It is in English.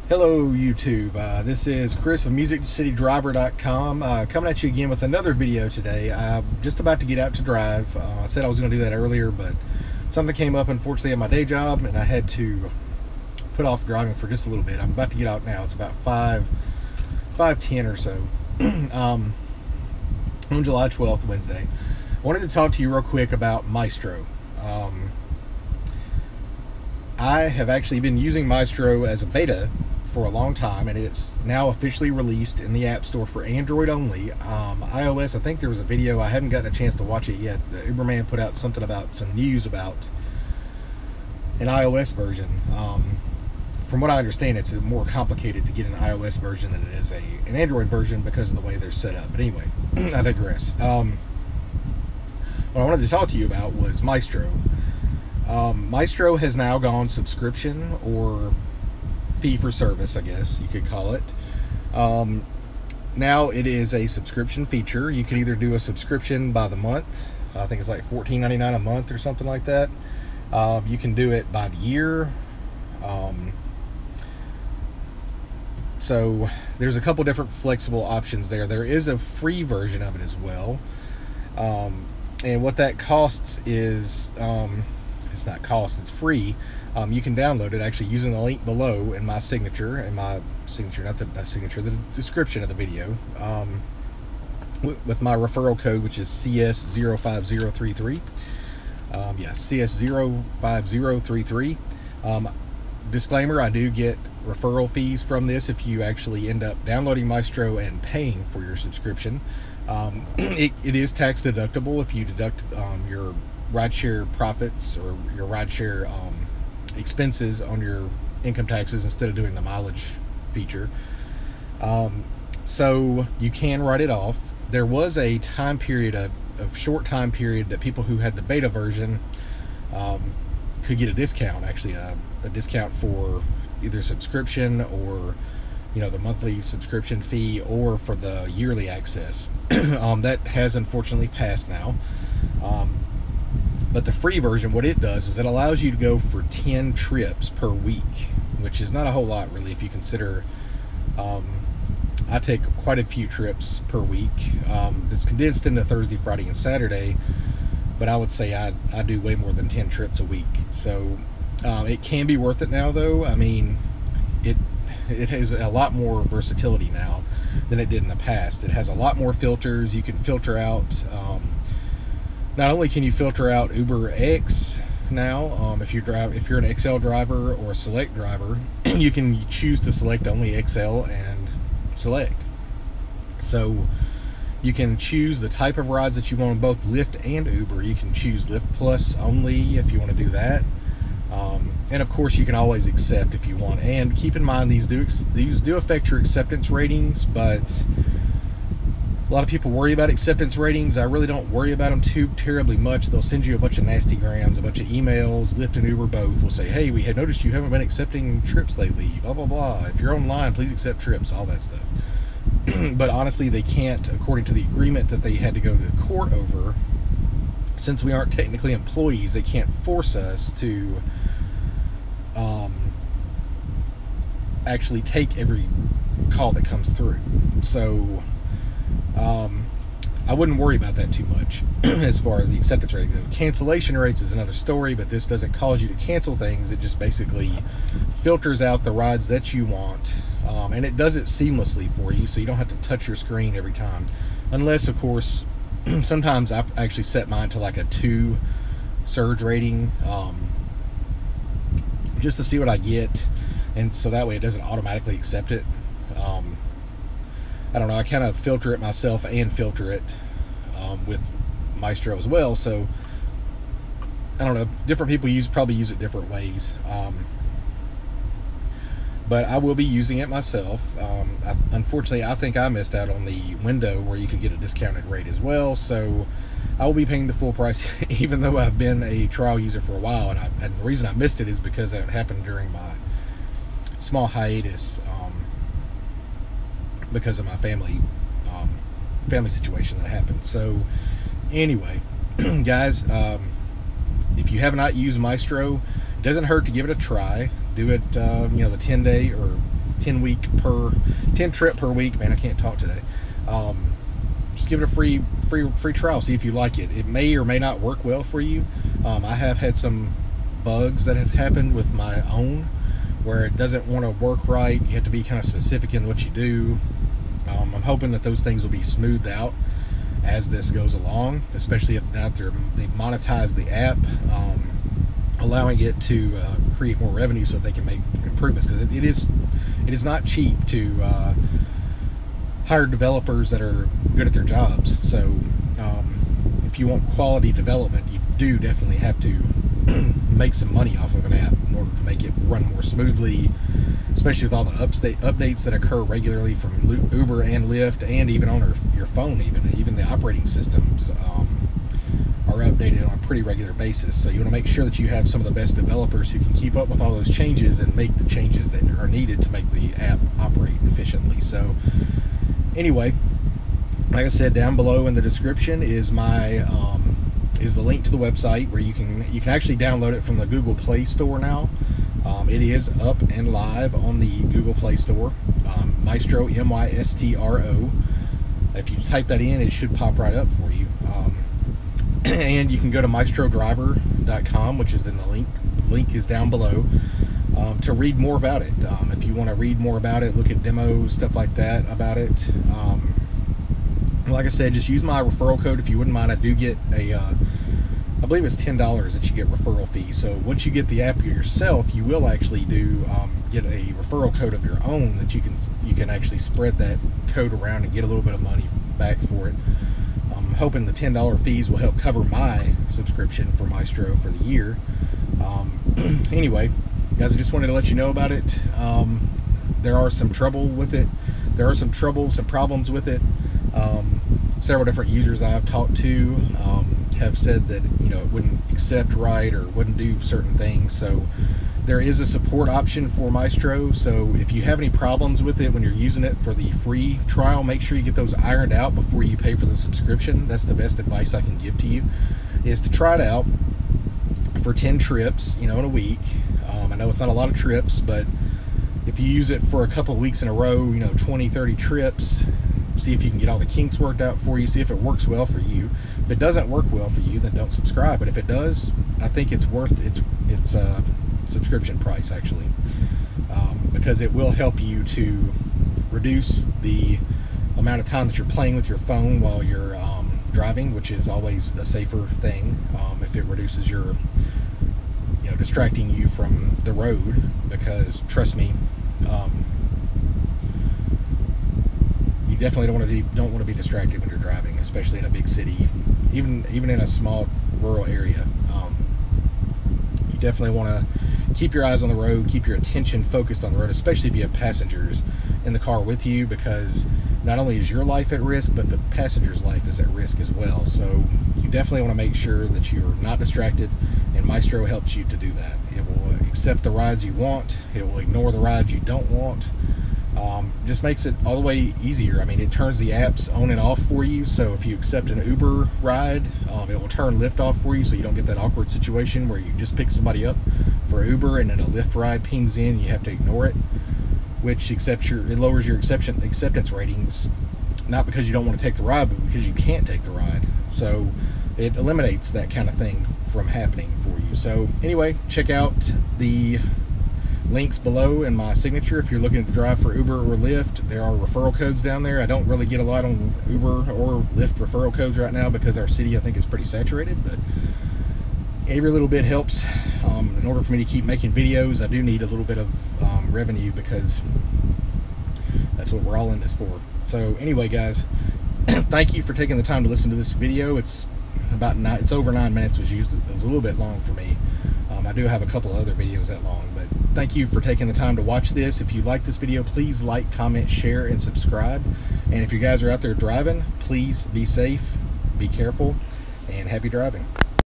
Hello YouTube, this is Chris of MusicCityDriver.com coming at you again with another video today. I'm just about to get out to drive. I said I was going to do that earlier, but something came up unfortunately at my day job and I had to put off driving for just a little bit. I'm about to get out now. It's about 5:10 or so on July 12th, Wednesday. I wanted to talk to you real quick about Maestro. I have actually been using Maestro as a beta for a long time, and it's now officially released in the App Store for Android only. iOS, I think there was a video, I haven't gotten a chance to watch it yet. The Uberman put out something about some news about an iOS version. From what I understand, it's more complicated to get an iOS version than it is an Android version because of the way they're set up. But anyway, I digress. What I wanted to talk to you about was Mystro. Mystro has now gone subscription, or fee for service, I guess you could call it. Now it is a subscription feature. You can either do a subscription by the month. I think it's like $14.99 a month or something like that. You can do it by the year. So there's a couple different flexible options there. There is a free version of it as well. And what that costs is, it's not cost, it's free. You can download it actually using the link below in my signature, not the signature, the description of the video, with my referral code, which is CS05033. Yeah, CS05033. Disclaimer, I do get referral fees from this if you actually end up downloading Mystro and paying for your subscription. It is tax deductible if you deduct your rideshare profits or your rideshare expenses on your income taxes instead of doing the mileage feature. So you can write it off. There was a time period, a short time period, that people who had the beta version could get a discount, actually a discount for either subscription or, you know, the monthly subscription fee, or for the yearly access. That has unfortunately passed now. But the free version, what it does is it allows you to go for 10 trips per week, which is not a whole lot really if you consider I take quite a few trips per week. It's condensed into Thursday, Friday, and Saturday, but I would say I do way more than 10 trips a week. So it can be worth it now, though. I mean, it has a lot more versatility now than it did in the past. It has a lot more filters. You can filter out, not only can you filter out Uber X now, if you're an XL driver or a Select driver, you can choose to select only XL and Select. So you can choose the type of rides that you want on both Lyft and Uber. You can choose Lyft Plus only if you want to do that. And of course you can always accept if you want. And keep in mind, these do affect your acceptance ratings, but a lot of people worry about acceptance ratings. I really don't worry about them too terribly much. They'll send you a bunch of nasty grams, a bunch of emails. Lyft and Uber both will say, hey, we had noticed you haven't been accepting trips lately, blah blah blah. If you're online, please accept trips, all that stuff. But honestly, they can't, according to the agreement that they had to go to court over, since we aren't technically employees, they can't force us to actually take every call that comes through. So I wouldn't worry about that too much as far as the acceptance rate goes. Cancellation rates is another story, but this doesn't cause you to cancel things. It just basically filters out the rides that you want, and it does it seamlessly for you, so you don't have to touch your screen every time, unless of course sometimes I actually set mine to like a 2 surge rating, just to see what I get, and so that way it doesn't automatically accept it. I don't know, I kind of filter it myself and filter it with Mystro as well, so I don't know, different people probably use it different ways. But I will be using it myself. Unfortunately, I think I missed out on the window where you could get a discounted rate as well, so I will be paying the full price even though I've been a trial user for a while, and the reason I missed it is because that happened during my small hiatus, because of my family situation that happened. So anyway, guys, if you have not used Mystro, it doesn't hurt to give it a try. Do it, you know, the 10-day or 10 trip per week. Man, I can't talk today. Just give it a free trial, see if you like it. It may or may not work well for you. I have had some bugs that have happened with my own where it doesn't want to work right. You have to be kind of specific in what you do. I'm hoping that those things will be smoothed out as this goes along, especially if now they monetize the app, allowing it to create more revenue so that they can make improvements, because it is not cheap to hire developers that are good at their jobs. So if you want quality development, you do definitely have to make some money off of an app in order to make it run more smoothly, especially with all the updates that occur regularly from Uber and Lyft, and even on your phone. Even the operating systems are updated on a pretty regular basis. So you want to make sure that you have some of the best developers who can keep up with all those changes and make the changes that are needed to make the app operate efficiently. So anyway, like I said, down below in the description is the link to the website where you can actually download it from the Google Play Store now. It is up and live on the Google Play Store. Mystro, M-Y-S-T-R-O. If you type that in, it should pop right up for you. And you can go to maestrodriver.com, which is in the link. The link is down below, to read more about it. If you want to read more about it, look at demos, stuff like that about it. Like I said, just use my referral code if you wouldn't mind. I do get I believe it's $10 that you get referral fee. So once you get the app yourself, you will actually get a referral code of your own that you can actually spread that code around and get a little bit of money back for it. I'm hoping the $10 fees will help cover my subscription for Maestro for the year. Anyway, guys, I just wanted to let you know about it. There are some trouble with it. There are some problems with it. Several different users I've talked to have said that it wouldn't accept right or wouldn't do certain things. So there is a support option for Maestro. So if you have any problems with it when you're using it for the free trial, make sure you get those ironed out before you pay for the subscription. That's the best advice I can give to you, is to try it out for 10 trips, in a week. I know it's not a lot of trips, but if you use it for a couple of weeks in a row, 20, 30 trips, see if you can get all the kinks worked out for you, see if it works well for you. If it doesn't work well for you, then don't subscribe. But if it does, I think it's worth its subscription price, actually, because it will help you to reduce the amount of time that you're playing with your phone while you're driving, which is always a safer thing. If it reduces your distracting you from the road, because trust me, you definitely don't want to be distracted when you're driving, especially in a big city, even in a small rural area. You definitely want to keep your eyes on the road, keep your attention focused on the road, especially if you have passengers in the car with you, because not only is your life at risk, but the passenger's life is at risk as well. So you definitely want to make sure that you're not distracted, and Maestro helps you to do that. It will accept the rides you want, it will ignore the rides you don't want. Just makes it all the way easier. I mean, it turns the apps on and off for you. So if you accept an Uber ride, it will turn Lyft off for you, so you don't get that awkward situation where you just pick somebody up for Uber and then a Lyft ride pings in, you have to ignore it, which it lowers your acceptance ratings, not because you don't want to take the ride, but because you can't take the ride. So it eliminates that kind of thing from happening for you. So anyway, check out the links below in my signature if you're looking to drive for Uber or Lyft. There are referral codes down there. I don't really get a lot on Uber or Lyft referral codes right now because our city, I think, is pretty saturated, but every little bit helps. In order for me to keep making videos, I do need a little bit of revenue, because that's what we're all in this for. So anyway, guys, thank you for taking the time to listen to this video. It's over 9 minutes. It was a little bit long for me. I do have a couple of other videos that long, but thank you for taking the time to watch this. If you like this video, please like, comment, share, and subscribe. And if you guys are out there driving, please be safe, be careful, and happy driving.